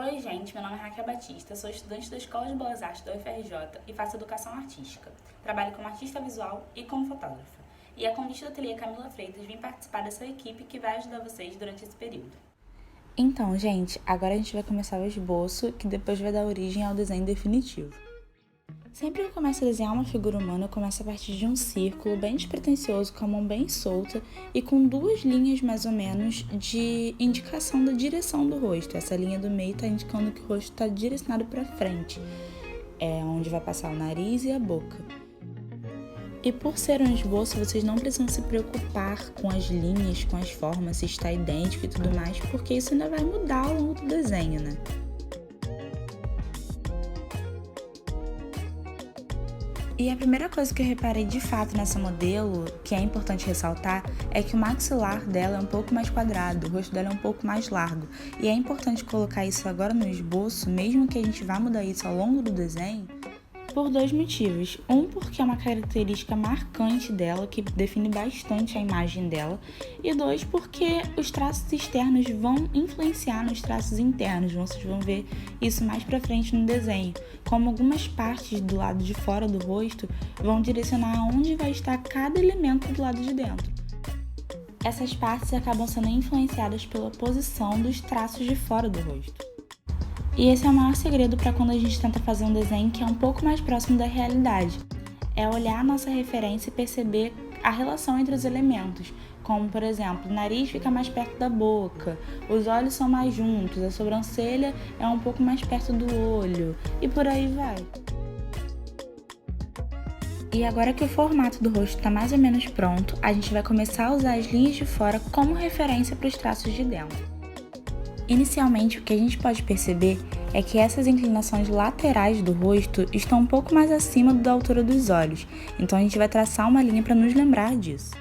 Oi gente, meu nome é Raquel Batista, sou estudante da Escola de Belas Artes da UFRJ e faço educação artística. Trabalho como artista visual e como fotógrafa. E a convite do ateliê Camila Freitas vim participar dessa equipe que vai ajudar vocês durante esse período. Então, gente, agora a gente vai começar o esboço, que depois vai dar origem ao desenho definitivo. Sempre que eu começo a desenhar uma figura humana, eu começo a partir de um círculo bem despretensioso, com a mão bem solta e com duas linhas mais ou menos de indicação da direção do rosto. Essa linha do meio está indicando que o rosto está direcionado para frente, onde vai passar o nariz e a boca. E por ser um esboço, vocês não precisam se preocupar com as linhas, com as formas, se está idêntico e tudo mais, porque isso ainda vai mudar ao longo do desenho, né? E a primeira coisa que eu reparei de fato nessa modelo, que é importante ressaltar, é que o maxilar dela é um pouco mais quadrado, o rosto dela é um pouco mais largo. E é importante colocar isso agora no esboço, mesmo que a gente vá mudar isso ao longo do desenho, por dois motivos. Um, porque é uma característica marcante dela, que define bastante a imagem dela. E dois, porque os traços externos vão influenciar nos traços internos. Vocês vão ver isso mais pra frente no desenho. Como algumas partes do lado de fora do rosto vão direcionar aonde vai estar cada elemento do lado de dentro. Essas partes acabam sendo influenciadas pela posição dos traços de fora do rosto. E esse é o maior segredo para quando a gente tenta fazer um desenho que é um pouco mais próximo da realidade. É olhar a nossa referência e perceber a relação entre os elementos. Como, por exemplo, o nariz fica mais perto da boca, os olhos são mais juntos, a sobrancelha é um pouco mais perto do olho, e por aí vai. E agora que o formato do rosto está mais ou menos pronto, a gente vai começar a usar as linhas de fora como referência para os traços de dentro. Inicialmente, o que a gente pode perceber é que essas inclinações laterais do rosto estão um pouco mais acima da altura dos olhos, então a gente vai traçar uma linha para nos lembrar disso.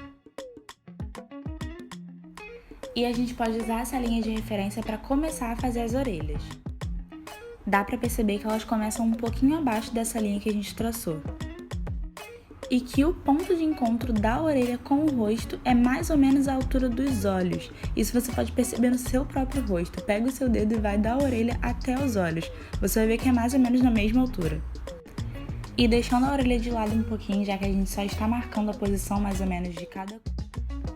E a gente pode usar essa linha de referência para começar a fazer as orelhas. Dá para perceber que elas começam um pouquinho abaixo dessa linha que a gente traçou. E que o ponto de encontro da orelha com o rosto é mais ou menos a altura dos olhos. Isso você pode perceber no seu próprio rosto. Pega o seu dedo e vai da orelha até os olhos. Você vai ver que é mais ou menos na mesma altura. E deixando a orelha de lado um pouquinho, já que a gente só está marcando a posição mais ou menos de cada.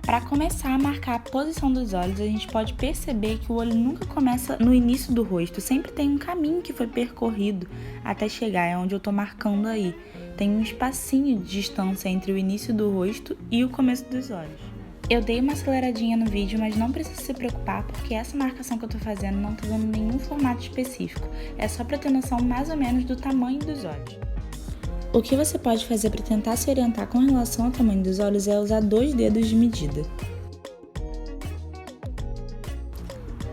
Para começar a marcar a posição dos olhos, a gente pode perceber que o olho nunca começa no início do rosto. Sempre tem um caminho que foi percorrido até chegar, é onde eu estou marcando aí. Tem um espacinho de distância entre o início do rosto e o começo dos olhos. Eu dei uma aceleradinha no vídeo, mas não precisa se preocupar porque essa marcação que eu tô fazendo não tá dando nenhum formato específico. É só para ter noção mais ou menos do tamanho dos olhos. O que você pode fazer para tentar se orientar com relação ao tamanho dos olhos é usar 2 dedos de medida.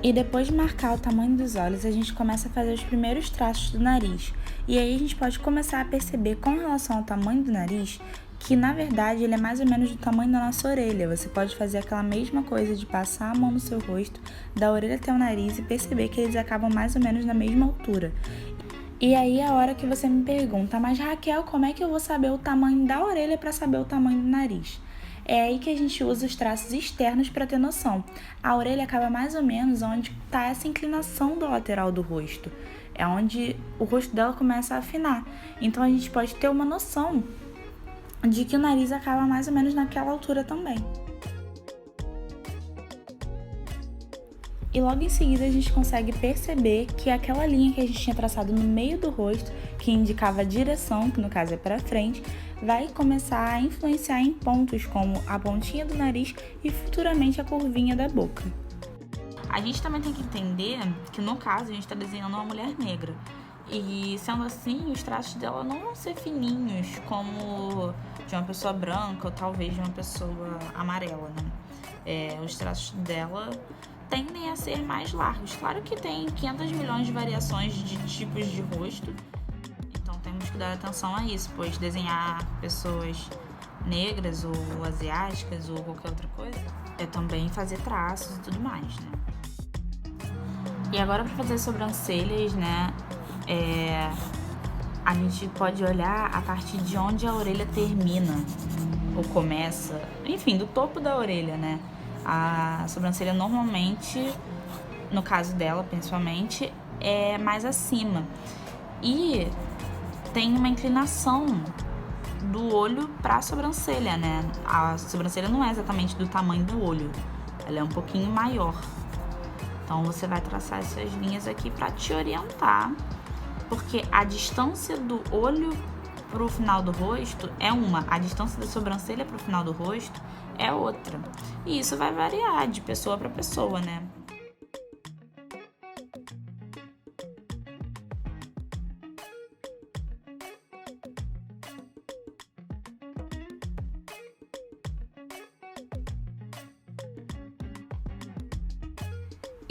E depois de marcar o tamanho dos olhos, a gente começa a fazer os primeiros traços do nariz. E aí a gente pode começar a perceber com relação ao tamanho do nariz, que na verdade ele é mais ou menos do tamanho da nossa orelha. Você pode fazer aquela mesma coisa de passar a mão no seu rosto, da orelha até o nariz e perceber que eles acabam mais ou menos na mesma altura. E aí é a hora que você me pergunta, mas Raquel, como é que eu vou saber o tamanho da orelha para saber o tamanho do nariz? É aí que a gente usa os traços externos para ter noção. A orelha acaba mais ou menos onde está essa inclinação do lateral do rosto. É onde o rosto dela começa a afinar. Então a gente pode ter uma noção de que o nariz acaba mais ou menos naquela altura também. E logo em seguida a gente consegue perceber que aquela linha que a gente tinha traçado no meio do rosto, que indicava a direção, que no caso é para frente, vai começar a influenciar em pontos como a pontinha do nariz e futuramente a curvinha da boca. A gente também tem que entender que no caso a gente está desenhando uma mulher negra. E sendo assim, os traços dela não vão ser fininhos como de uma pessoa branca ou talvez de uma pessoa amarela, né? Os traços dela tendem a ser mais largos. Claro que tem 500 milhões de variações de tipos de rosto, então temos que dar atenção a isso, pois desenhar pessoas negras ou asiáticas ou qualquer outra coisa é também fazer traços e tudo mais, né? E agora para fazer sobrancelhas, né, a gente pode olhar a partir de onde a orelha termina ou começa, enfim, do topo da orelha, né? A sobrancelha normalmente, no caso dela principalmente, é mais acima. E tem uma inclinação do olho para a sobrancelha, né? A sobrancelha não é exatamente do tamanho do olho, ela é um pouquinho maior. Então você vai traçar essas linhas aqui para te orientar, porque a distância do olho pro final do rosto é uma, a distância da sobrancelha pro final do rosto é outra. E isso vai variar de pessoa para pessoa, né?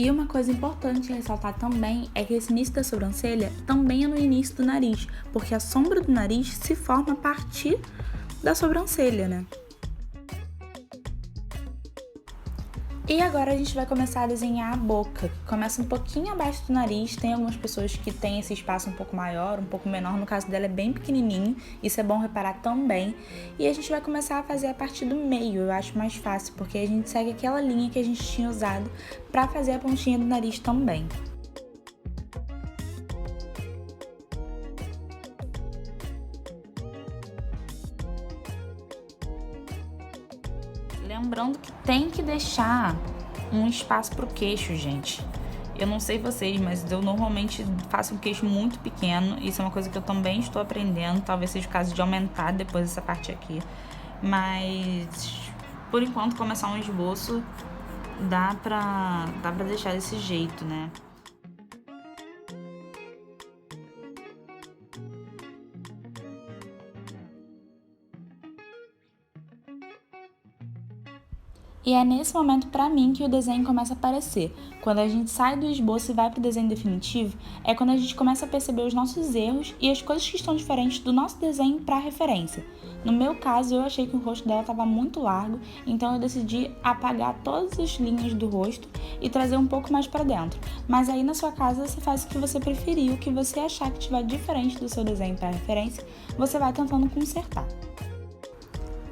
E uma coisa importante ressaltar também é que esse início da sobrancelha também é no início do nariz, porque a sombra do nariz se forma a partir da sobrancelha, né? E agora a gente vai começar a desenhar a boca, que começa um pouquinho abaixo do nariz. Tem algumas pessoas que têm esse espaço um pouco maior, um pouco menor. No caso dela é bem pequenininho, isso é bom reparar também. E a gente vai começar a fazer a partir do meio, eu acho mais fácil, porque a gente segue aquela linha que a gente tinha usado para fazer a pontinha do nariz também. Lembrando que tem que deixar um espaço pro queixo, gente. Eu não sei vocês, mas eu normalmente faço um queixo muito pequeno. Isso é uma coisa que eu também estou aprendendo. Talvez seja o caso de aumentar depois essa parte aqui. Mas, por enquanto, começar um esboço dá pra deixar desse jeito, né? E é nesse momento, pra mim, que o desenho começa a aparecer. Quando a gente sai do esboço e vai pro desenho definitivo, é quando a gente começa a perceber os nossos erros e as coisas que estão diferentes do nosso desenho pra referência. No meu caso, eu achei que o rosto dela estava muito largo, então eu decidi apagar todas as linhas do rosto e trazer um pouco mais pra dentro. Mas aí na sua casa você faz o que você preferir, o que você achar que estiver diferente do seu desenho pra referência, você vai tentando consertar.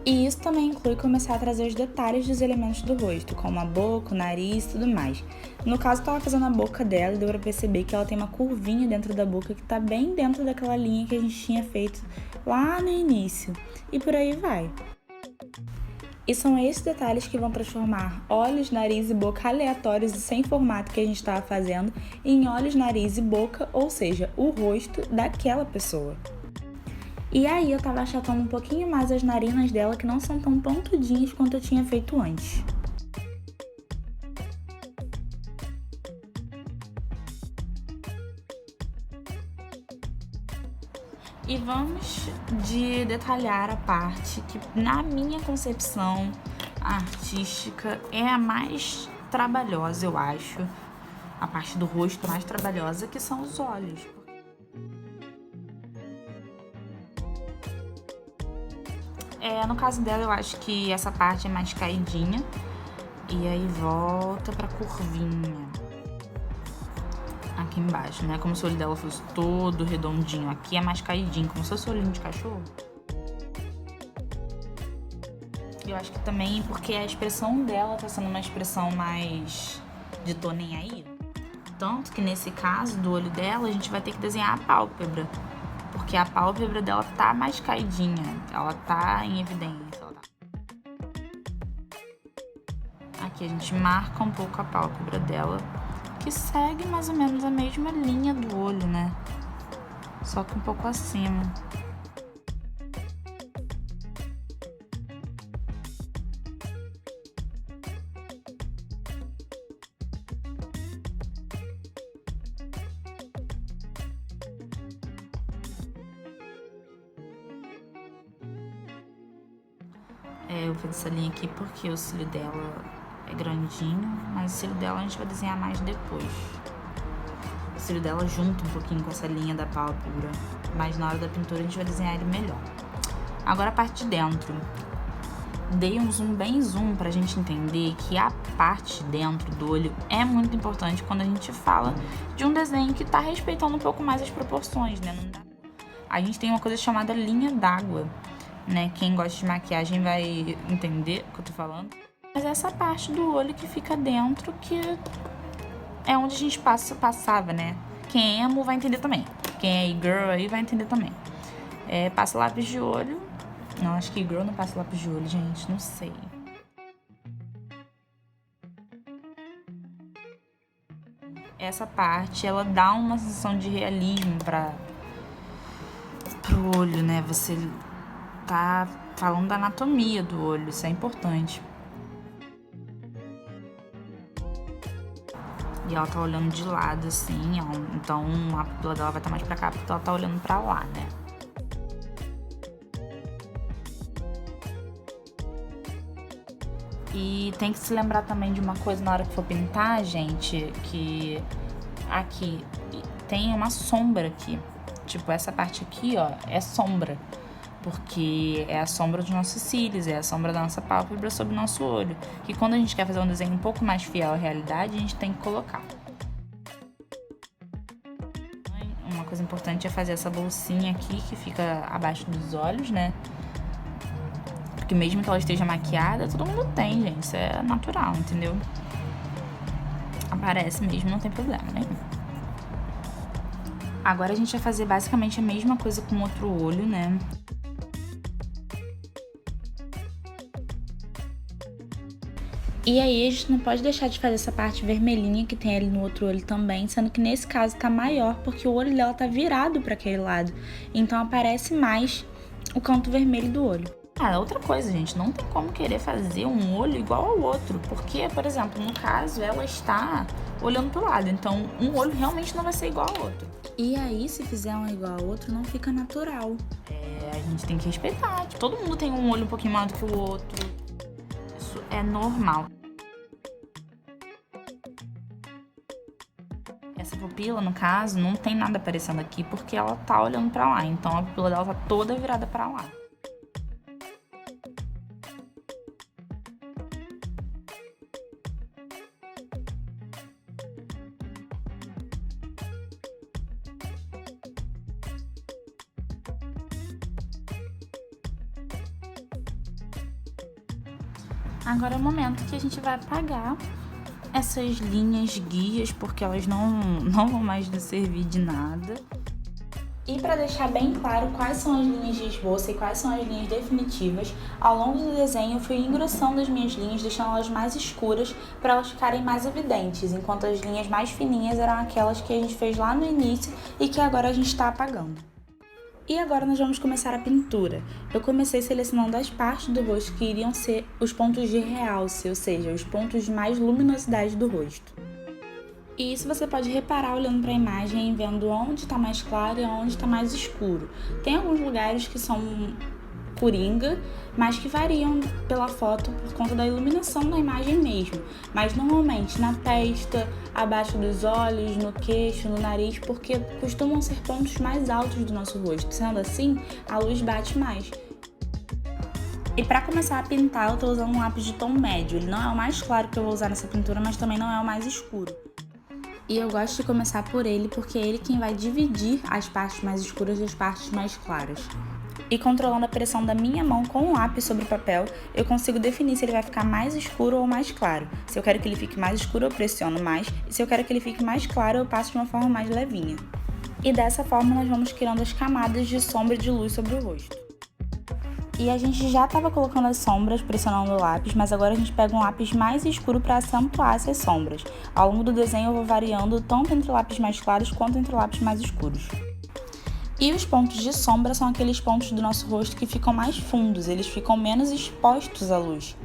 E isso também inclui começar a trazer os detalhes dos elementos do rosto, como a boca, o nariz e tudo mais. No caso, eu tava fazendo a boca dela e deu pra perceber que ela tem uma curvinha dentro da boca que tá bem dentro daquela linha que a gente tinha feito lá no início. E por aí vai. E são esses detalhes que vão transformar olhos, nariz e boca aleatórios e sem formato que a gente estava fazendo em olhos, nariz e boca, ou seja, o rosto daquela pessoa. E aí eu tava achatando um pouquinho mais as narinas dela, que não são tão pontudinhas quanto eu tinha feito antes. E vamos de detalhar a parte que, na minha concepção artística, é a mais trabalhosa, eu acho. A parte do rosto mais trabalhosa, que são os olhos. No caso dela, eu acho que essa parte é mais caidinha. E aí volta pra curvinha. Aqui embaixo, né? Como se o olho dela fosse todo redondinho. Aqui é mais caidinho, como se fosse o olhinho de cachorro. Eu acho que também porque a expressão dela tá sendo uma expressão mais de tô nem aí. Tanto que nesse caso do olho dela, a gente vai ter que desenhar a pálpebra. Porque a pálpebra dela tá mais caidinha, ela tá em evidência. Aqui a gente marca um pouco a pálpebra dela, que segue mais ou menos a mesma linha do olho, né? Só que um pouco acima. Eu fiz essa linha aqui porque o cílio dela é grandinho, mas o cílio dela a gente vai desenhar mais depois. O cílio dela junta um pouquinho com essa linha da pálpebra, mas na hora da pintura a gente vai desenhar ele melhor. Agora a parte de dentro. Dei um zoom bem zoom pra gente entender que a parte de dentro do olho é muito importante quando a gente fala de um desenho que tá respeitando um pouco mais as proporções, né? Não dá. A gente tem uma coisa chamada linha d'água, né? Quem gosta de maquiagem vai entender o que eu tô falando. Mas essa parte do olho que fica dentro, que é onde a gente passava, né? Quem é emo vai entender também. Quem é e-girl aí vai entender também. Passa lápis de olho. Não, acho que e-girl não passa lápis de olho, gente. Não sei. Essa parte, ela dá uma sensação de realismo pro olho, né? Você tá falando da anatomia do olho, isso é importante. E ela tá olhando de lado, assim, ó. Então a pupila dela vai estar mais pra cá, porque ela tá olhando pra lá, né? E tem que se lembrar também de uma coisa na hora que for pintar, gente, que aqui tem uma sombra aqui. Tipo, essa parte aqui, ó, é sombra. Porque é a sombra dos nossos cílios, é a sombra da nossa pálpebra sobre o nosso olho. Que quando a gente quer fazer um desenho um pouco mais fiel à realidade, a gente tem que colocar. Uma coisa importante é fazer essa bolsinha aqui, que fica abaixo dos olhos, né? Porque mesmo que ela esteja maquiada, todo mundo tem, gente. Isso é natural, entendeu? Aparece mesmo, não tem problema nenhum. Agora a gente vai fazer basicamente a mesma coisa com o outro olho, né? E aí a gente não pode deixar de fazer essa parte vermelhinha que tem ali no outro olho também, sendo que nesse caso tá maior porque o olho dela tá virado para aquele lado. Então aparece mais o canto vermelho do olho. Outra coisa, gente, não tem como querer fazer um olho igual ao outro, porque, por exemplo, no caso, ela está olhando pro lado, então um olho realmente não vai ser igual ao outro. E aí, se fizer um igual ao outro, não fica natural. A gente tem que respeitar. Todo mundo tem um olho um pouquinho maior do que o outro. Isso é normal. Essa pupila, no caso, não tem nada aparecendo aqui porque ela tá olhando pra lá, então a pupila dela tá toda virada pra lá. Agora é o momento que a gente vai apagar essas linhas guias, porque elas não vão mais nos servir de nada. E para deixar bem claro quais são as linhas de esboço e quais são as linhas definitivas, ao longo do desenho eu fui engrossando as minhas linhas, deixando elas mais escuras para elas ficarem mais evidentes, enquanto as linhas mais fininhas eram aquelas que a gente fez lá no início e que agora a gente está apagando. E agora nós vamos começar a pintura. Eu comecei selecionando as partes do rosto que iriam ser os pontos de realce, ou seja, os pontos de mais luminosidade do rosto. E isso você pode reparar olhando para a imagem e vendo onde está mais claro e onde está mais escuro. Tem alguns lugares que são coringa, mas que variam pela foto por conta da iluminação da imagem mesmo. Mas normalmente na testa, abaixo dos olhos, no queixo, no nariz, porque costumam ser pontos mais altos do nosso rosto. Sendo assim, a luz bate mais. E para começar a pintar, eu estou usando um lápis de tom médio. Ele não é o mais claro que eu vou usar nessa pintura, mas também não é o mais escuro. E eu gosto de começar por ele porque é ele quem vai dividir as partes mais escuras das partes mais claras. E controlando a pressão da minha mão com o lápis sobre o papel, eu consigo definir se ele vai ficar mais escuro ou mais claro. Se eu quero que ele fique mais escuro, eu pressiono mais, e se eu quero que ele fique mais claro, eu passo de uma forma mais levinha. E dessa forma nós vamos criando as camadas de sombra e de luz sobre o rosto. E a gente já estava colocando as sombras, pressionando o lápis, mas agora a gente pega um lápis mais escuro para acentuar essas sombras. Ao longo do desenho eu vou variando tanto entre lápis mais claros quanto entre lápis mais escuros. E os pontos de sombra são aqueles pontos do nosso rosto que ficam mais fundos, eles ficam menos expostos à luz.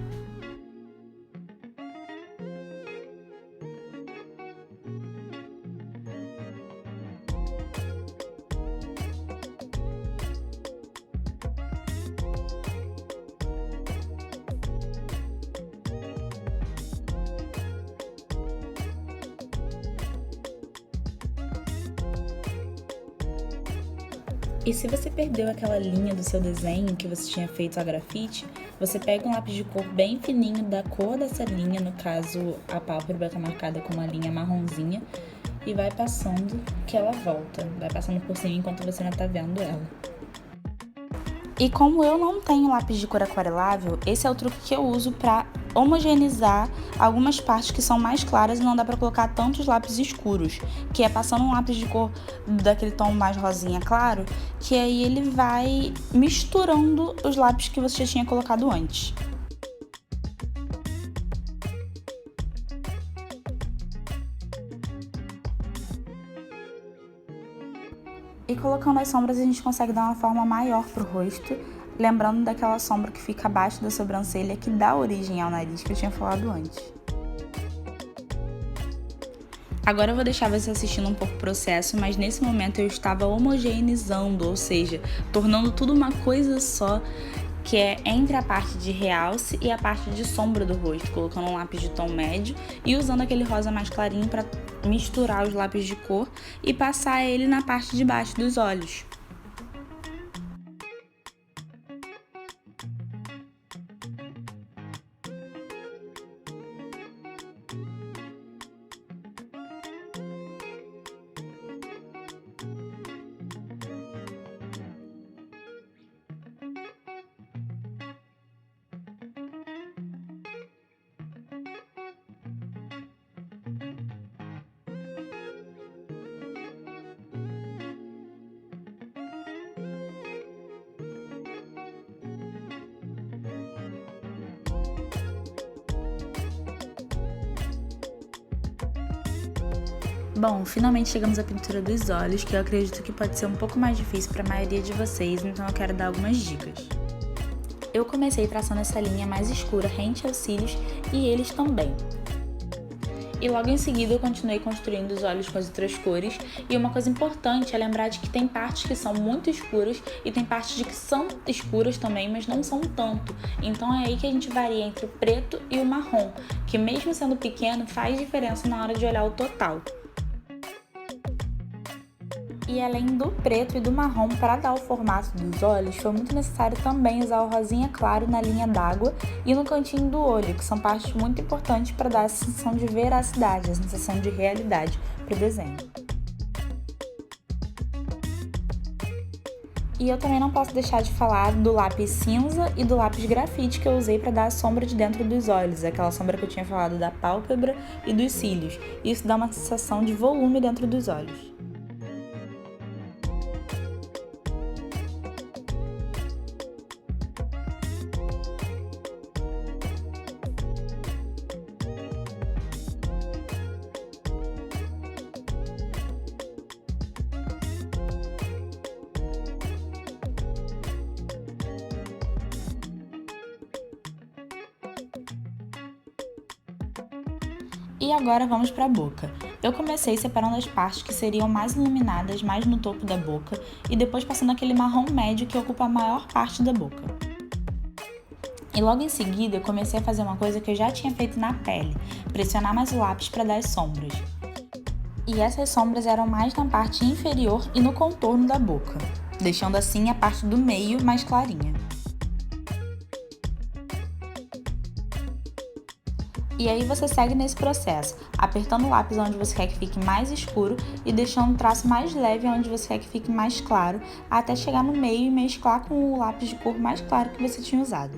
E se você perdeu aquela linha do seu desenho que você tinha feito a grafite, você pega um lápis de cor bem fininho da cor dessa linha, no caso a pálpebra está marcada com uma linha marronzinha, e vai passando que ela volta, vai passando por cima enquanto você não está vendo ela. E como eu não tenho lápis de cor aquarelável, esse é o truque que eu uso para homogeneizar algumas partes que são mais claras e não dá para colocar tantos lápis escuros, que é passando um lápis de cor daquele tom mais rosinha claro, que aí ele vai misturando os lápis que você já tinha colocado antes. E colocando as sombras a gente consegue dar uma forma maior pro rosto, lembrando daquela sombra que fica abaixo da sobrancelha que dá origem ao nariz que eu tinha falado antes. Agora eu vou deixar você assistindo um pouco o processo, mas nesse momento eu estava homogeneizando, ou seja, tornando tudo uma coisa só, que é entre a parte de realce e a parte de sombra do rosto, colocando um lápis de tom médio e usando aquele rosa mais clarinho para misturar os lápis de cor e passar ele na parte de baixo dos olhos. Bom, finalmente chegamos à pintura dos olhos, que eu acredito que pode ser um pouco mais difícil para a maioria de vocês, então eu quero dar algumas dicas. Eu comecei traçando essa linha mais escura rente aos cílios e eles também. E logo em seguida eu continuei construindo os olhos com as outras cores, e uma coisa importante é lembrar de que tem partes que são muito escuras e tem partes de que são escuras também, mas não são tanto. Então é aí que a gente varia entre o preto e o marrom, que mesmo sendo pequeno faz diferença na hora de olhar o total. E além do preto e do marrom, para dar o formato dos olhos, foi muito necessário também usar o rosinha claro na linha d'água e no cantinho do olho, que são partes muito importantes para dar a sensação de veracidade, a sensação de realidade para o desenho. E eu também não posso deixar de falar do lápis cinza e do lápis grafite que eu usei para dar a sombra de dentro dos olhos, aquela sombra que eu tinha falado da pálpebra e dos cílios. Isso dá uma sensação de volume dentro dos olhos. E agora vamos para a boca. Eu comecei separando as partes que seriam mais iluminadas, mais no topo da boca, e depois passando aquele marrom médio que ocupa a maior parte da boca. E logo em seguida eu comecei a fazer uma coisa que eu já tinha feito na pele, pressionar mais o lápis para dar as sombras. E essas sombras eram mais na parte inferior e no contorno da boca, deixando assim a parte do meio mais clarinha. E aí você segue nesse processo, apertando o lápis onde você quer que fique mais escuro e deixando o traço mais leve onde você quer que fique mais claro, até chegar no meio e mesclar com o lápis de cor mais claro que você tinha usado.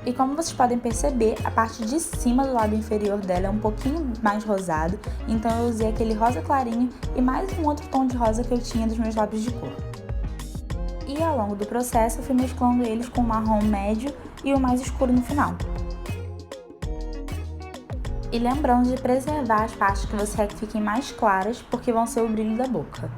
E como vocês podem perceber, a parte de cima do lábio inferior dela é um pouquinho mais rosado, então eu usei aquele rosa clarinho e mais um outro tom de rosa que eu tinha dos meus lábios de cor. E ao longo do processo eu fui mesclando eles com o marrom médio e o mais escuro no final. E lembrando de preservar as partes que você quer que fiquem mais claras, porque vão ser o brilho da boca.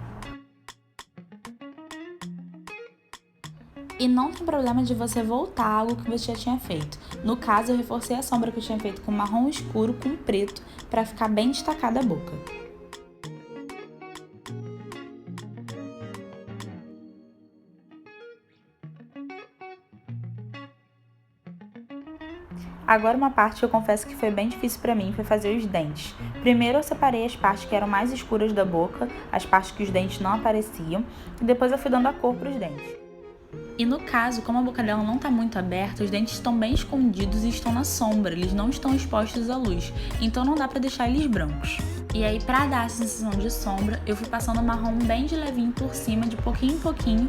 E não tem problema de você voltar algo que você já tinha feito. No caso, eu reforcei a sombra que eu tinha feito com marrom escuro com preto, para ficar bem destacada a boca. Agora uma parte que eu confesso que foi bem difícil pra mim foi fazer os dentes. Primeiro eu separei as partes que eram mais escuras da boca, as partes que os dentes não apareciam, e depois eu fui dando a cor pros dentes. E no caso, como a boca dela não tá muito aberta, os dentes estão bem escondidos e estão na sombra, eles não estão expostos à luz, então não dá pra deixar eles brancos. E aí, pra dar a sensação de sombra, eu fui passando marrom bem de levinho por cima, de pouquinho em pouquinho,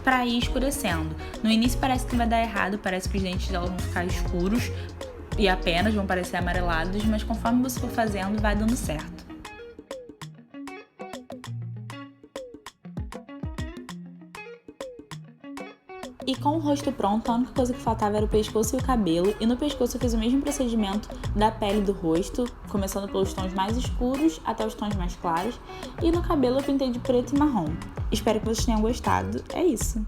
para ir escurecendo. No início parece que vai dar errado, parece que os dentes dela vão ficar escuros e apenas vão parecer amarelados, mas conforme você for fazendo, vai dando certo. E com o rosto pronto, a única coisa que faltava era o pescoço e o cabelo, e no pescoço eu fiz o mesmo procedimento da pele do rosto, começando pelos tons mais escuros até os tons mais claros, e no cabelo eu pintei de preto e marrom. Espero que vocês tenham gostado, é isso!